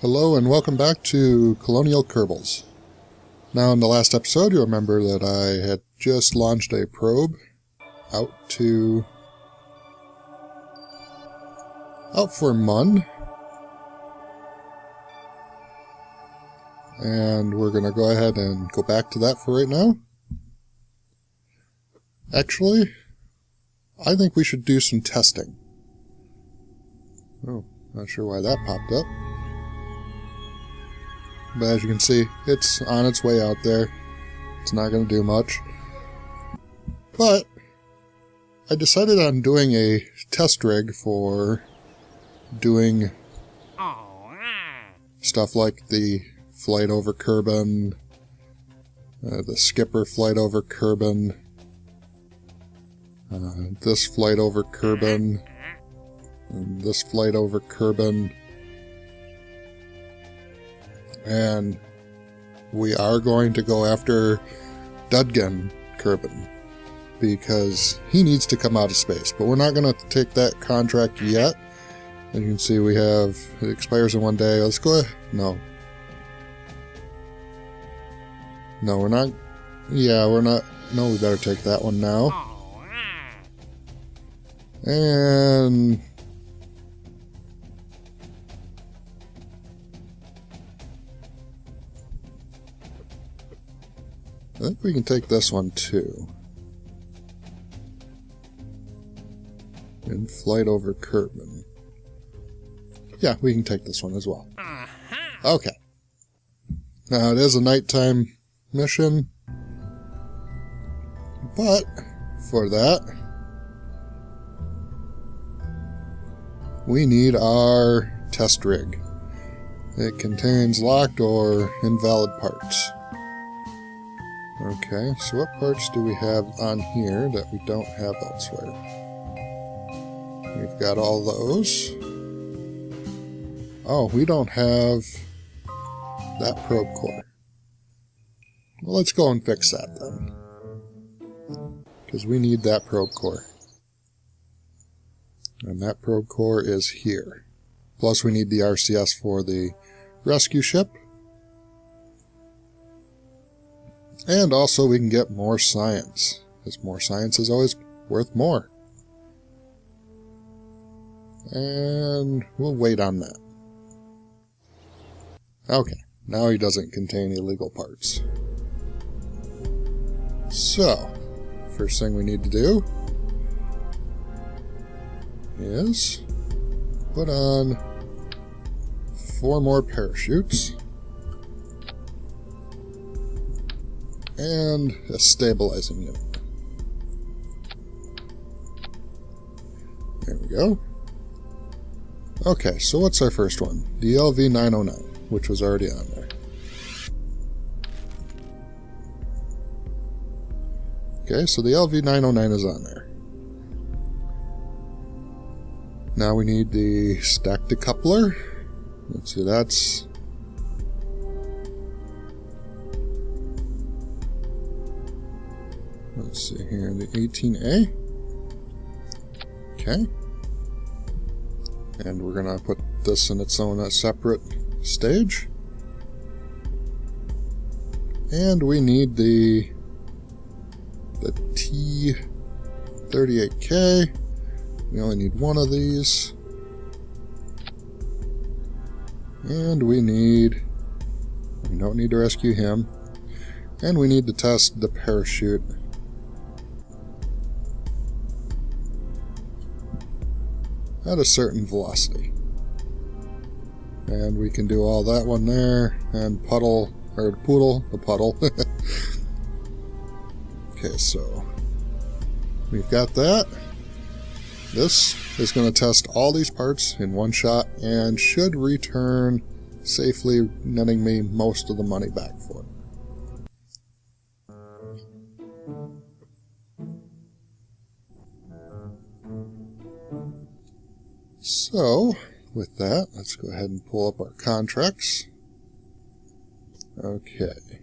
Hello and welcome back to Colonial Kerbals. Now in the last episode you'll remember that I had just launched a probe out for Mun. And we're going to go ahead and go back to that for right now. Actually, I think we should do some testing. Oh, not sure why that popped up. But as you can see, it's on its way out there. It's not going to do much. But I decided on doing a test rig for doing stuff like the flight over Kerbin, the skipper flight over Kerbin, this flight over Kerbin, and this flight over Kerbin. And we are going to go after Dudgan Kerbin because he needs to come out of space. But we're not going to take that contract yet. As you can see, it expires in 1 day. Let's go ahead. No, we're not. Yeah, we're not. No, we better take that one now. And I think we can take this one too. In flight over Kerbin. Yeah, we can take this one as well. Okay. Now it is a nighttime mission, but for that we need our test rig. It contains locked or invalid parts. Okay, so what parts do we have on here that we don't have elsewhere? We've got all those. Oh, we don't have that probe core. Well, let's go and fix that then. Because we need that probe core. And that probe core is here. Plus we need the RCS for the rescue ship. And also we can get more science, because more science is always worth more. And we'll wait on that. Okay, now he doesn't contain illegal parts. So, first thing we need to do is put on 4 more parachutes. And a stabilizing unit. There we go. Okay, so what's our first one? The LV-909, which was already on there. Okay, so the LV-909 is on there. Now we need the stack decoupler. Let's see, that's... Let's see here, the 18A. Okay. And we're going to put this in its own separate stage. And we need the T38K. We only need one of these. And we don't need to rescue him. And we need to test the parachute at a certain velocity. And we can do all that one there, and the puddle. Okay, so we've got that. This is going to test all these parts in one shot and should return safely, netting me most of the money back for it. So, with that, let's go ahead and pull up our contracts. Okay.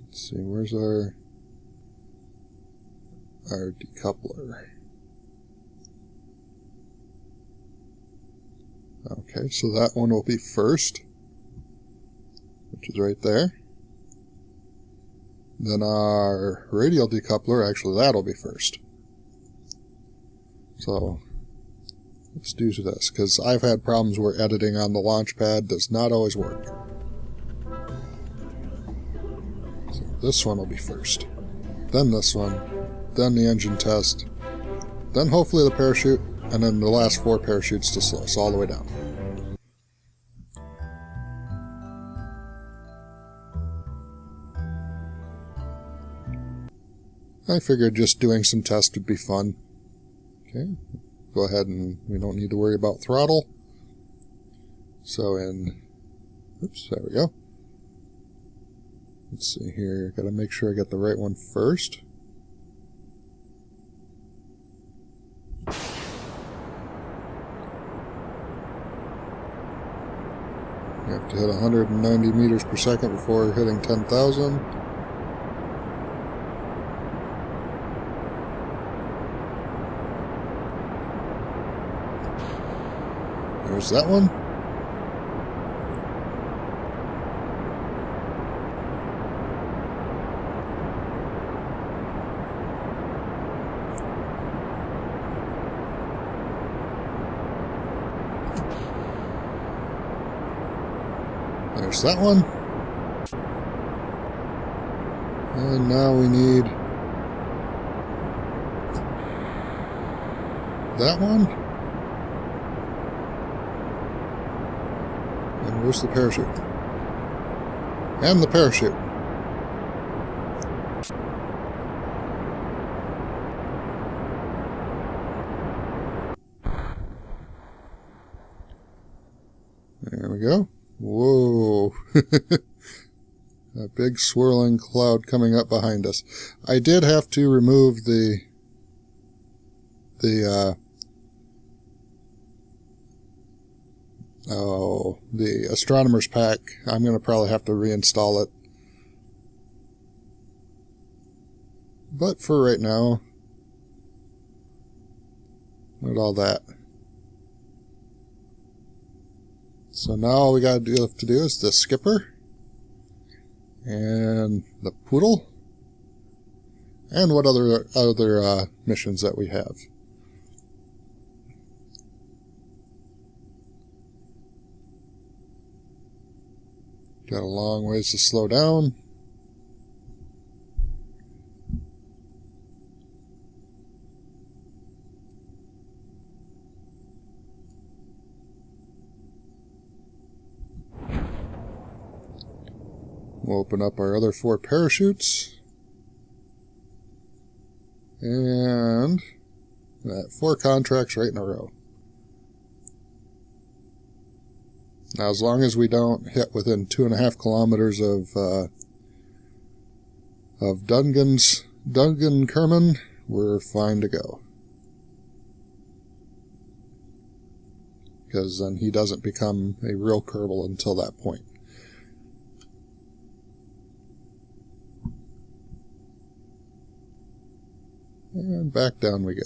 Let's see, where's our decoupler? Okay, so that one will be first, which is right there. Then our radial decoupler, actually that'll be first. So let's do this, because I've had problems where editing on the launch pad does not always work. So this one will be first. Then this one. Then the engine test. Then hopefully the parachute. And then the last 4 parachutes to slow us all the way down. I figured just doing some tests would be fun. Okay, go ahead and we don't need to worry about throttle. So oops, there we go. Let's see here, gotta make sure I get the right one first. You have to hit 190 meters per second before hitting 10,000. There's that one. There's that one. And now we need that one. And where's the parachute? And the parachute. There we go. Whoa. A big swirling cloud coming up behind us. I did have to remove the astronomer's pack. I'm going to probably have to reinstall it. But for right now, look at all that. So now all we got to do is the skipper and the poodle and what other missions that we have. Got a long ways to slow down. We'll open up our other 4 parachutes. And that 4 contracts right in a row. Now, as long as we don't hit within 2.5 kilometers of Dungan-Kerman, we're fine to go. Because then he doesn't become a real Kerbal until that point. And back down we go.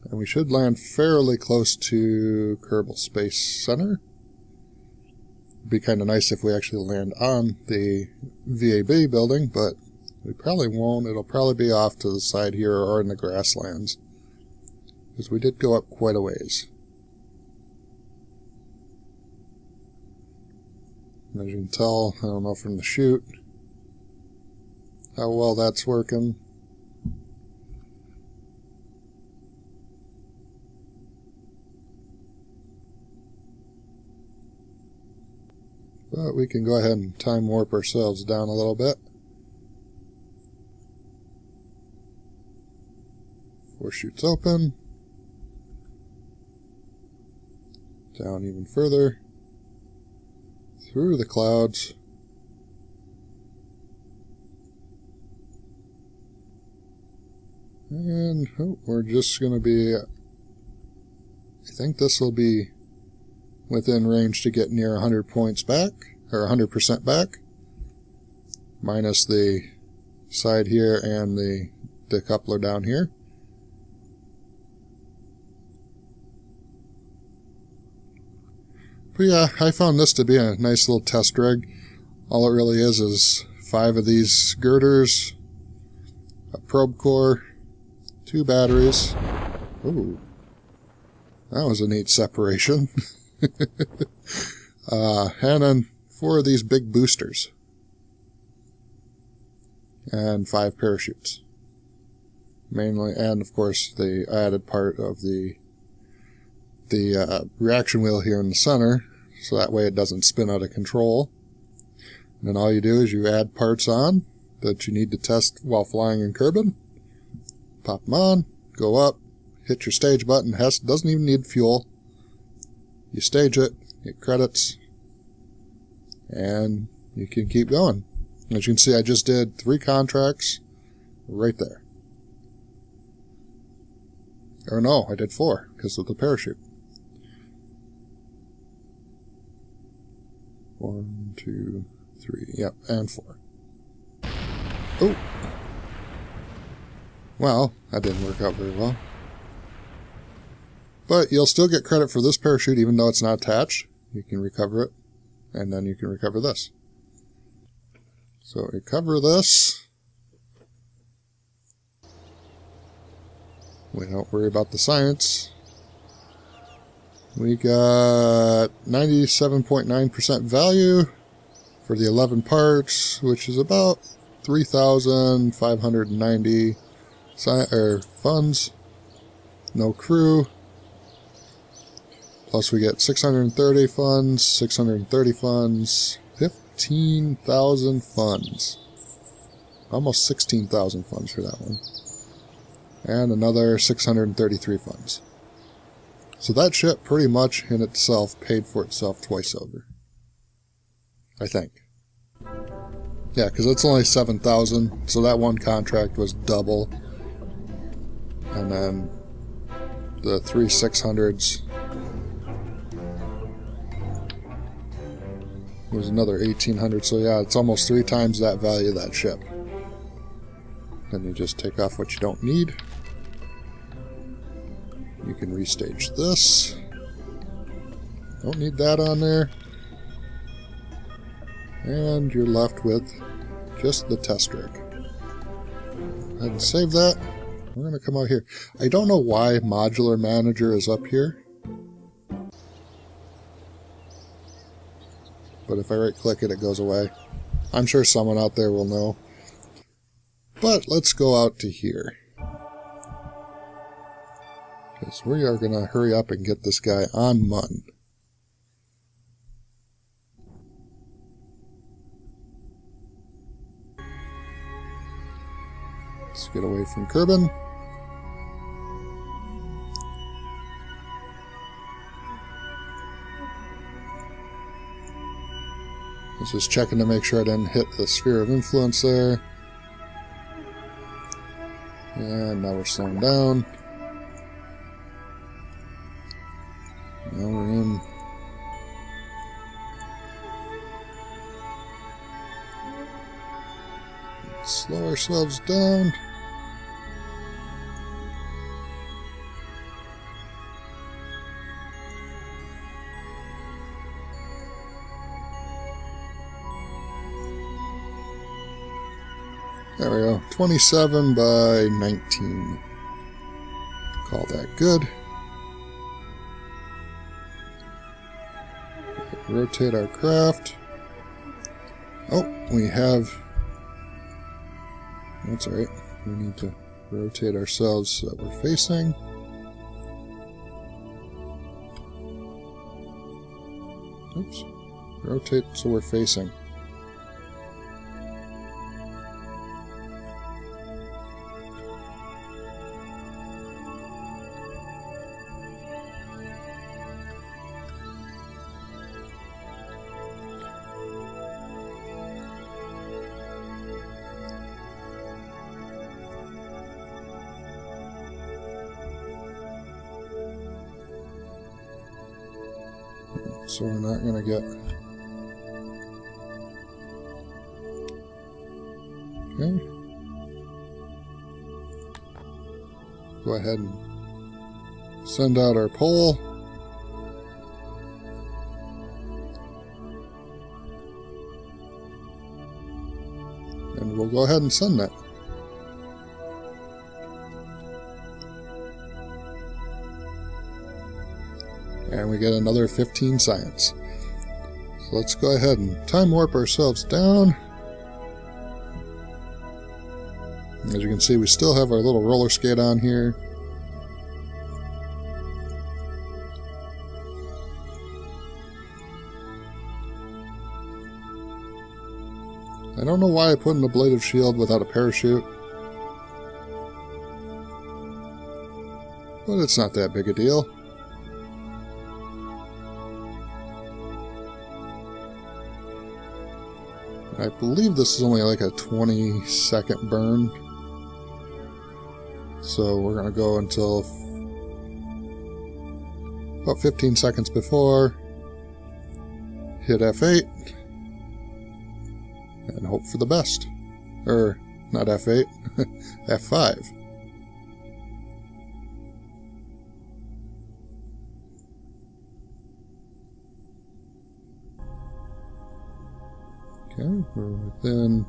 And we should land fairly close to Kerbal Space Center. It'd be kind of nice if we actually land on the VAB building, but we probably won't. It'll probably be off to the side here or in the grasslands. Because we did go up quite a ways. And as you can tell, I don't know from the chute how well that's working. But we can go ahead and time warp ourselves down a little bit. 4 chutes open. Down even further. Through the clouds. And we're just going to be, I think this will be within range to get near 100 points back, or 100% back, minus the side here and the decoupler down here. But yeah, I found this to be a nice little test rig. All it really is 5 of these girders, a probe core, 2 batteries. Ooh, that was a neat separation. And then 4 of these big boosters. And 5 parachutes. Mainly, and of course the added part of the reaction wheel here in the center, so that way it doesn't spin out of control. And then all you do is you add parts on that you need to test while flying in Kerbin. Pop them on, go up, hit your stage button. Doesn't even need fuel. You stage it, get credits, and you can keep going. As you can see, I just did 3 contracts right there. Or no, I did 4 because of the parachute. 1, 2, 3, yep, and 4. Oh! Well, that didn't work out very well. But you'll still get credit for this parachute even though it's not attached. You can recover it, and then you can recover this. So recover this. We don't worry about the science. We got 97.9% value for the 11 parts, which is about 3,590 funds. No crew. Plus we get 630 funds, 630 funds, 15,000 funds. Almost 16,000 funds for that one. And another 633 funds. So that ship pretty much in itself paid for itself twice over. I think. Yeah, because it's only 7,000, so that one contract was double. And then the 3 600s was another 1,800, so yeah, it's almost 3 times that value of that ship. Then you just take off what you don't need. You can restage this. Don't need that on there. And you're left with just the test rig. Go ahead and save that. We're going to come out here. I don't know why Modular Manager is up here. But if I right-click it, it goes away. I'm sure someone out there will know. But let's go out to here. Because we are going to hurry up and get this guy on Mun. Let's get away from Kerbin. Just checking to make sure I didn't hit the sphere of influence there. And now we're slowing down. Now we're in. Let's slow ourselves down. There we go, 27 by 19. Call that good. Rotate our craft. Oh, we have... That's alright. We need to rotate ourselves so that we're facing. Oops. Rotate so we're facing. So we're not going to get... Okay. Go ahead and send out our pole. we'll go ahead and send that. And we get another 15 science. So let's go ahead and time warp ourselves down. As you can see, we still have our little roller skate on here. I don't know why I put an ablative shield without a parachute. But it's not that big a deal. I believe this is only like a 20-second burn. So we're going to go until about 15 seconds before. Hit F8. And hope for the best. Or, not F8, F5. Okay, we're within...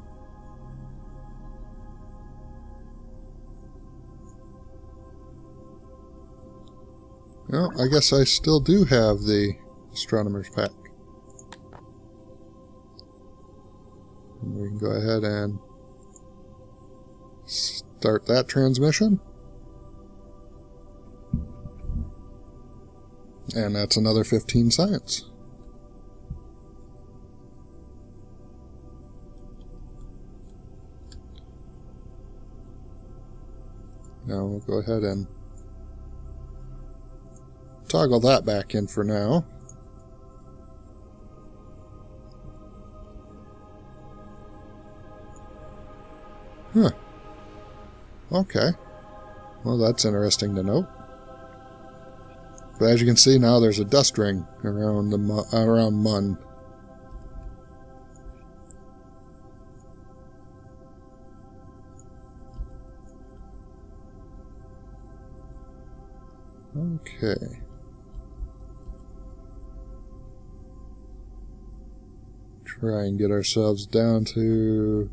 Well, I guess I still do have the Astronomer's Pack. And we can go ahead and start that transmission. And that's another 15 science. Now we'll go ahead and toggle that back in for now. Huh. Okay. Well, that's interesting to note. But as you can see now, there's a dust ring around around Mun. Okay. Try and get ourselves down to...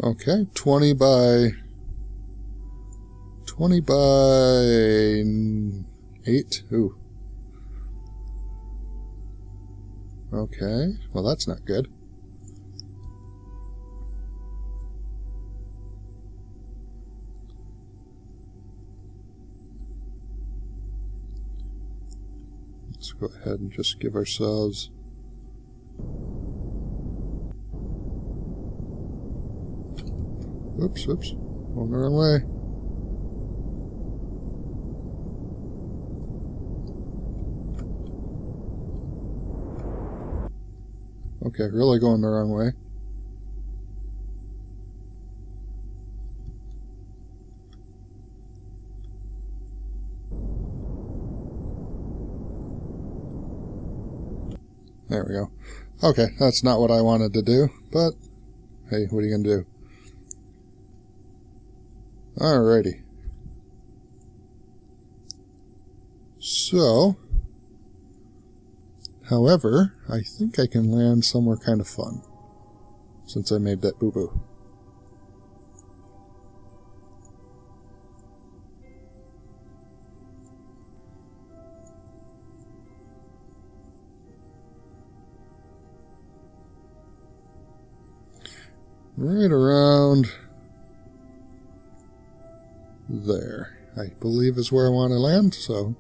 Okay, 20 by 8. Ooh. Okay, well that's not good. Let's go ahead and just give ourselves... Oops, going the wrong way. Okay, really going the wrong way. There we go. Okay, that's not what I wanted to do, but hey, what are you going to do? Alrighty. So, however, I think I can land somewhere kind of fun, since I made that boo-boo. Right around there, I believe is where I want to land, so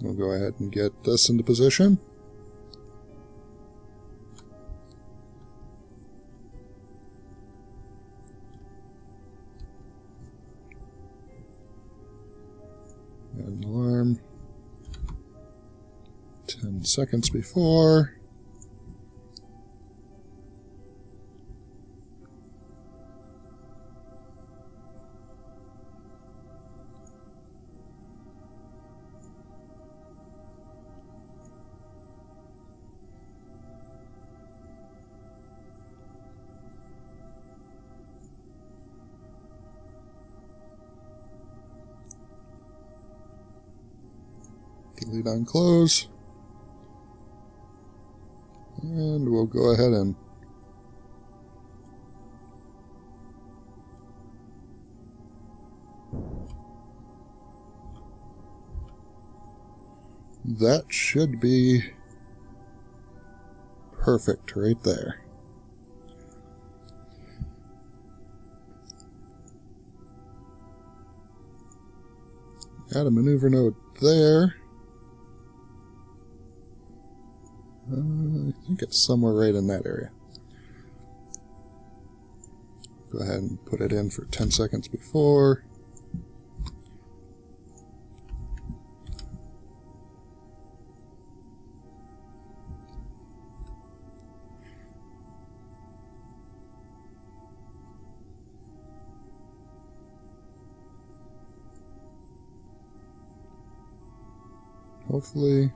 we'll go ahead and get this into position. Add an alarm. 10 seconds before. Delete on close. And we'll go ahead and that should be perfect right there. Add a maneuver node there. I think it's somewhere right in that area. Go ahead and put it in for 10 seconds before. Hopefully.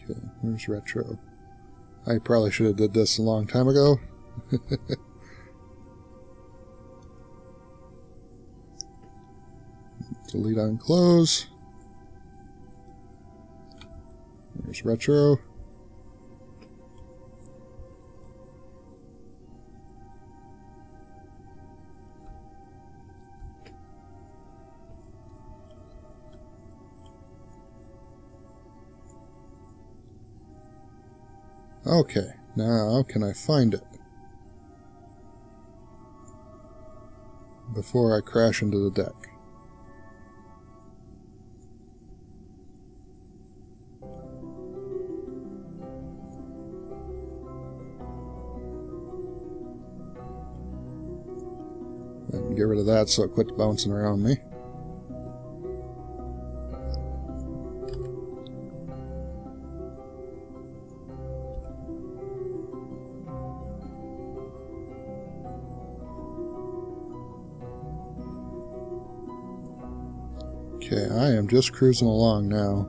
Okay, where's retro? I probably should have did this a long time ago. Delete on close. There's retro. Okay, now can I find it before I crash into the deck? And get rid of that so it quits bouncing around me. Okay, I am just cruising along now.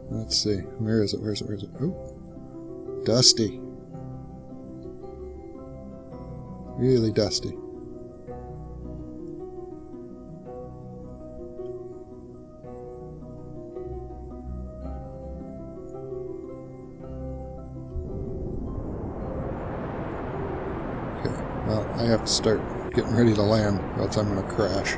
Let's see. Where is it? Where is it? Where is it? Oh, dusty. Really dusty. Okay, well, I have to start getting ready to land, or else I'm going to crash.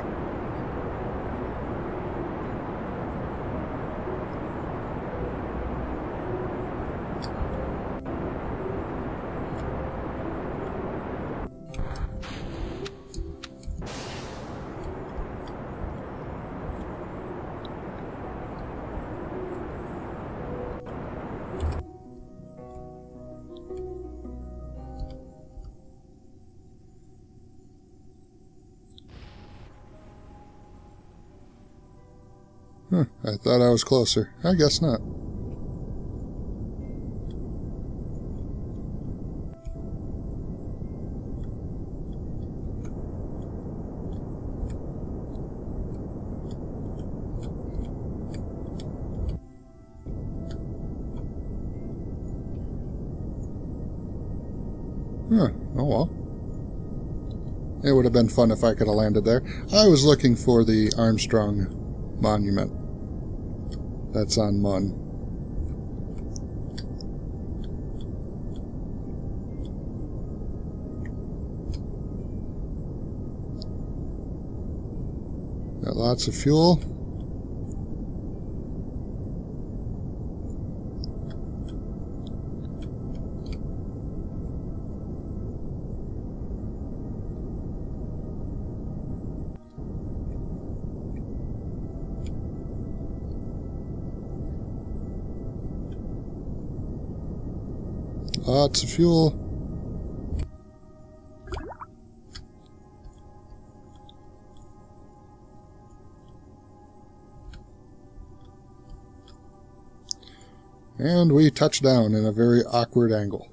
Huh, I thought I was closer. I guess not. Huh, oh well. It would have been fun if I could have landed there. I was looking for the Armstrong Monument. That's on Mun. Got lots of fuel. Lots of fuel. And we touch down in a very awkward angle.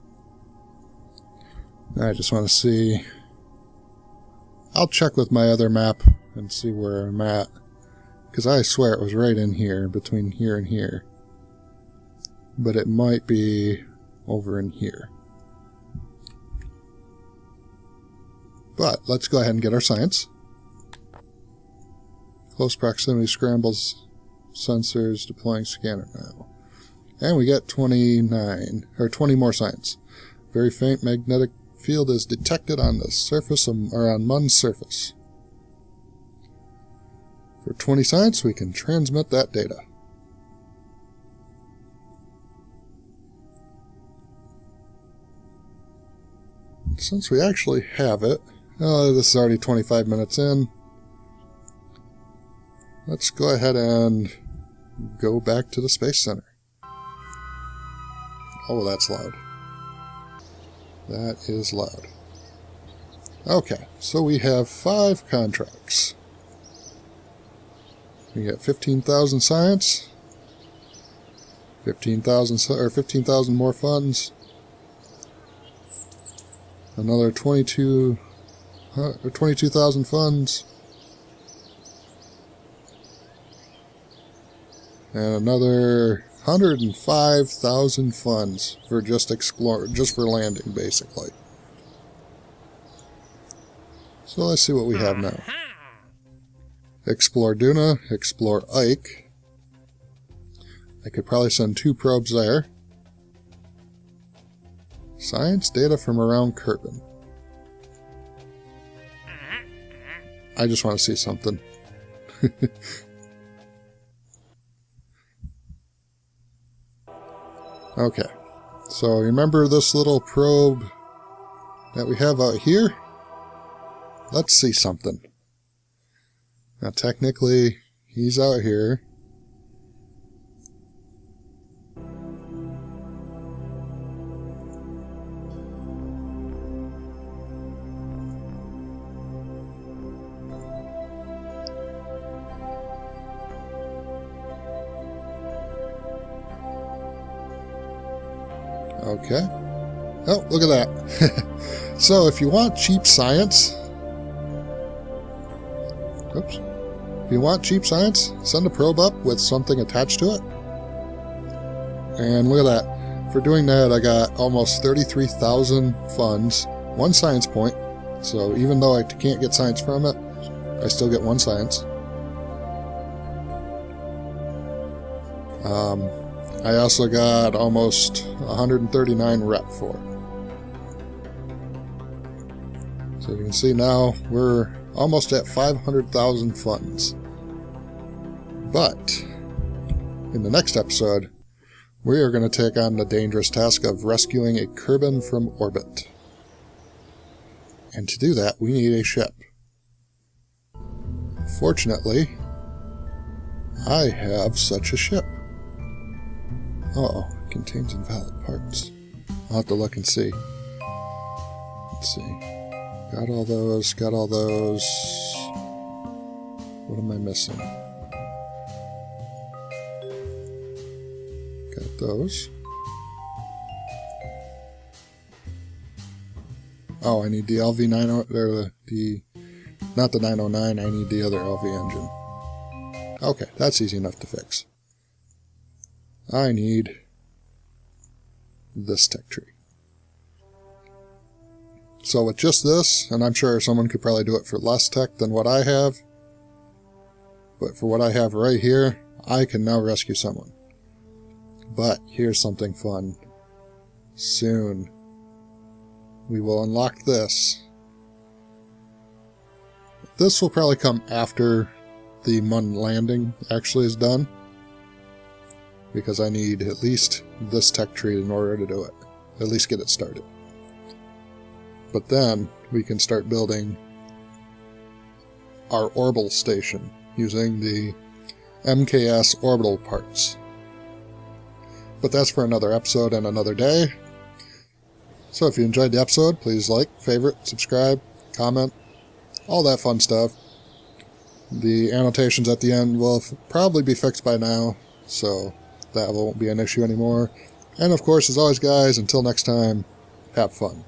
I just want to see. I'll check with my other map and see where I'm at. Because I swear it was right in here, between here and here. But it might be over in here. But let's go ahead and get our science. Close proximity scrambles, sensors, deploying scanner now. And we get 29, or 20 more science. Very faint magnetic field is detected on the surface or on Mun's surface. For 20 science, we can transmit that data. Since we actually have it, this is already 25 minutes in. Let's go ahead and go back to the Space Center. Oh, that's loud. That is loud. Okay, so we have 5 contracts. We get 15,000 science, 15,000 more funds, another 22,000 funds, and another 105,000 funds for just for landing, basically. So let's see what we have now. Explore Duna, explore Ike. I could probably send 2 probes there. Science data from around Kerbin. I just want to see something. Okay, so remember this little probe that we have out here? Let's see something. Now technically, he's out here. Okay. Oh, look at that. So if you want cheap science... Oops. If you want cheap science, send a probe up with something attached to it. And look at that. For doing that, I got almost 33,000 funds, 1 science point. So even though I can't get science from it, I still get 1 science. I also got almost 139 rep for it. So you can see now we're almost at 500,000 funds. But in the next episode, we are going to take on the dangerous task of rescuing a Kerbin from orbit. And to do that, we need a ship. Fortunately, I have such a ship. Uh-oh, contains invalid parts. I'll have to look and see. Let's see. Got all those, got all those. What am I missing? Got those. Oh, I need the LV9, or not the 909, I need the other LV engine. Okay, that's easy enough to fix. I need this tech tree. So with just this, and I'm sure someone could probably do it for less tech than what I have, but for what I have right here, I can now rescue someone. But here's something fun. Soon, we will unlock this. This will probably come after the Mun landing actually is done, because I need at least this tech tree in order to do it. At least get it started. But then we can start building our orbital station using the MKS orbital parts. But that's for another episode and another day. So if you enjoyed the episode, please like, favorite, subscribe, comment, all that fun stuff. The annotations at the end will probably be fixed by now, so that won't be an issue anymore. And of course, as always guys, until next time, have fun.